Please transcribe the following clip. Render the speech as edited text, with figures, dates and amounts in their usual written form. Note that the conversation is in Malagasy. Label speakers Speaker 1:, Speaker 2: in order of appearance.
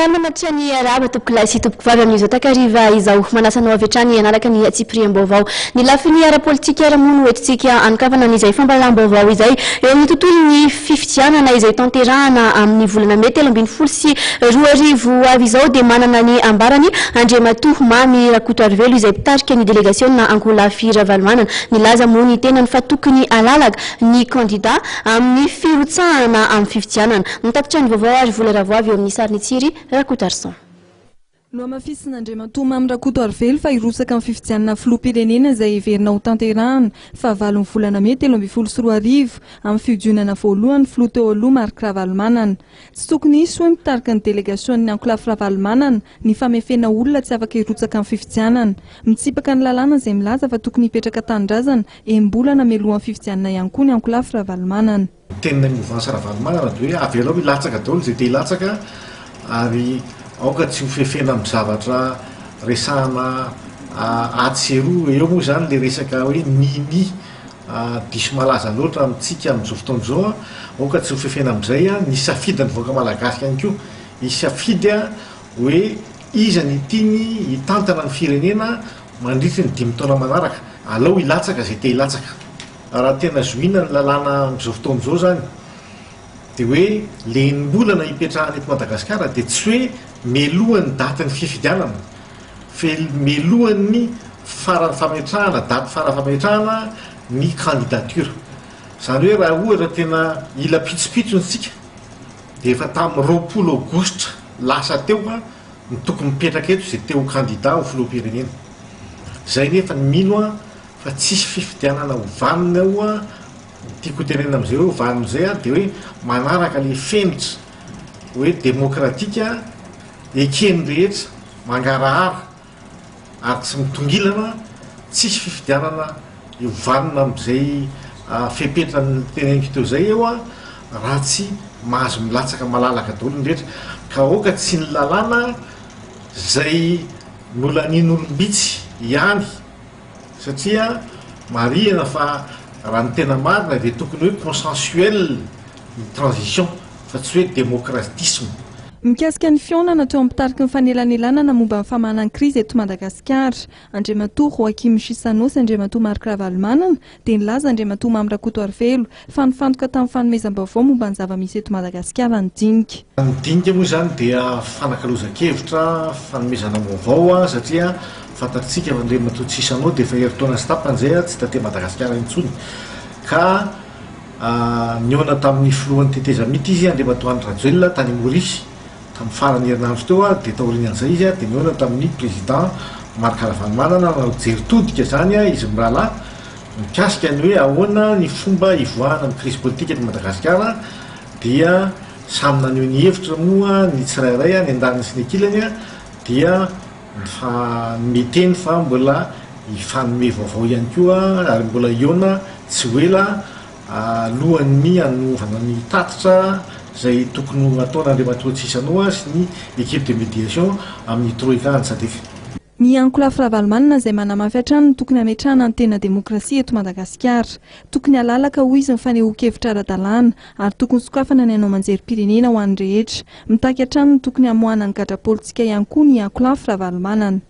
Speaker 1: Fanamatrany araba topoko lahy sy topoko vavy amin'izao takariva izao manasanao avy hatrany anaraka ny tsipiriam-baovao ny lafiny ara-politika ara-mono hoentintsika anokavana n'izay fambalam-baovao izay eo amin'ny tontolon'ny fifidianana izay tanterahana amin'ny volana May 2012 sy 2020 avy izao dia manana ny ambarany Andriamatoa Mamy Rakotoarivelo izay mpitarika ny délégation Ankoholahy Ravalomanana nilaza moa ny tenany fa tokony alalaga ny candidat amin'ny firotsahana amin'ny fifidianana nitatitra ny vaovao ary vola ravoavy eo amin'ny sariny tsiry Rakotarson.
Speaker 2: No amafisina Andriamatoa Mamy Rakotoarivelo fa hirosaka amin'ny fifidianana filoham-pirenena izay heverina ho tanterahana fa 9 volana May 2012 amin'ny fiodionana voalohany filoha teo aloha Marc Ravalomanana. Tsy tokony hisy hoe mitarika ny délégation-ny Ankoholahy Ravalomanana ny famefena olona tsy afaka hirotsaka amin'ny fifidianana. Mitsipaka ny lalàna izay milaza fa tokony hipetraka tanindrazana embolana mialohan'ny fifidianana ihany koa ny Ankoholahy Ravalomanana.
Speaker 3: Tena mouvance Ravalomanana dia hoe avy alao hilatsaka daholo izay te hilatsaka ary aoka tsy ho fefena amin'ny zavatra resahana atseroa eo moa zany le resaka hoe nini diso malaza loatra amintsika amin'izao fotoana izao aoka tsy ho fefena amin'izay ny safidy ny voaka malagasy ihany koa isafidy hoe iza ny tiany hitantana ny firenena mandritra ny 5 taona manaraka alao hilatsaka izay te hilatsaka raha tena zoina ny lalàna amin'izao fotoana izao zany dia hoe le mbolana hipetrahana eto Madagasikara dia tsy hoe melohan'ny daty ny fifidianana fa melohan'ny farany fametrahana daty farany fametrahana ny candidature zany hoe raha ohatra tena ila pitsopitsony sika dia efa tamin'ny 20 Aogositra lasa teo ny tokony mipetraka eto izay teo candidat ho filoham-pirenena zay nefa ny mino fa tsisy fifidianana hovanina ao tiako tenena amin'izay hoe hovanin'izay dia hoe manaraka le fenitra hoe demokratika ekeny rehetra mangarahara ary tsy mitongilana tsisy fifidianana hovanina amin'izay fepetra ny teneniko teo zay eo raha tsy mahazo milatsaka malalaka daholo ny rehetra ka aoka tsy ny lalàna zay nolanin'olombitsy ihany satria marihana fa raha ny tena marina dia tokony hoe consensuel ny transition fa tsy hoe démocratisme.
Speaker 2: Mikasika ny fionana teo ampitarika ny fanelanelanana momba ny famahanana krizy eto Madagasikara, Andriamatoa Joaquim Chissano sy Andriamatoa Marc Ravalomanana dia nilaza Andriamatoa Mamy Rakotoarivelo fa nifantoka tamin'ny fanomezam-baovao momba ny zava-misy eto Madagasikara ny dinika.
Speaker 3: Ny dinika moa zany dia fanakalozan-kevitra, fanomezana vaovao satria fantatsika fa Andriamatoa Chissano dia efa heritaona sy tapany izay tsy tatỳ Madagasikara intsony ka niona tamin'ny filohan'ny teteza mity izy Andriamatoa Andry Rajoelina tany Maurice tamin'ny farany herinandro teo dia taorian'izay izy dia niona tamin'ny président Marc Ravalomanana jery todika zany izy mirahalahy mikasika ny hoe ahoana ny fomba hivoahana amin'ny crise politique eto Madagasikara dia samy naneho ny hevitra moa ny tsirairay ny andaniny sy ny ankilany dia meteny fa mbola hifanome vaovao ihany koa ary mbola iona tsy hoela alohan'ny hanovana ny tatitra izay tokony ataona Andriamatoa Chissano sy ny équipe de médiation amin'ny troïka ny SADC.
Speaker 2: Ny Ankoholahy Ravalomanana izay manamafy hatrany tokony hametrahana ny tena demokrasia eto Madagasikara, tokony halalaka hoy izy ny fanehoan-kevitra ara-dalàna ary tokony sokafana ny hanao manjerim-pirenena ho an'ny rehetra. Mitaky hatrany tokony hamoahana ny gadra politika ihany koa ny Ankoholahy Ravalomanana.